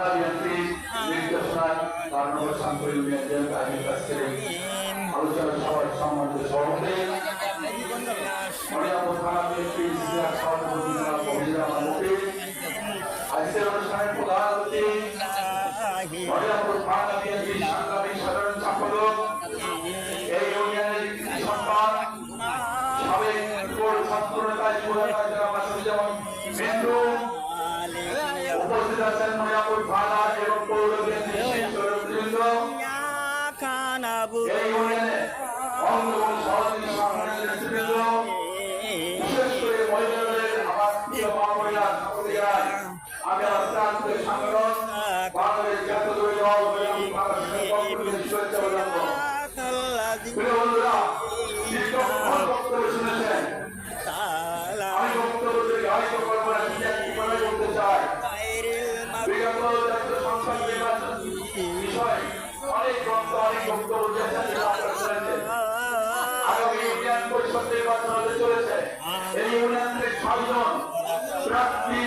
BNP নির্দেশনায় কারণবশ শান্ত union আইনের কাছ থেকে আলোচনা সভার সম্মানিত সভাপতি মরিয়াপুর থানা বিএনপি সভাপতি আজকের অনুষ্ঠানের প্রধান অতিথি মরিয়াপুর থানা বিএনপি সংগ্রামী সাধারণ সম্পাদক এই ইউনিয়নের সন্তান সাবেক ছাত্র নেতা যুবনেতা মেন্টু উপস্থিত আছেন মরিয়াপুর থানা এবং পৌর বিএনপি নেতৃবৃন্দ এই ইউনিয়নে অঙ্গন সহযোগী সংগঠনের নেতৃবৃন্দ বিশেষ করে মহিলাদের আমার প্রিয় মা মহিলা সকলেরাই আমি আন্তরিক সংগঠন বাংলাদেশ জাতীয় দল প্রিয় বন্ধুরা দীর্ঘক্ষণ বক্তব্য শুনেছেন আমি বক্তব্য থেকে আরেকটু করতে চাই বিগত জাতীয় সংসদ নির্বাচন বিষয়ে অনেক গ্রন্থ অনেক বক্তব্য আগামী ইউনিয়ন পরিষদ নির্বাচন হতে চলেছে এই ইউনিয়ন থেকে 6 জন প্রার্থী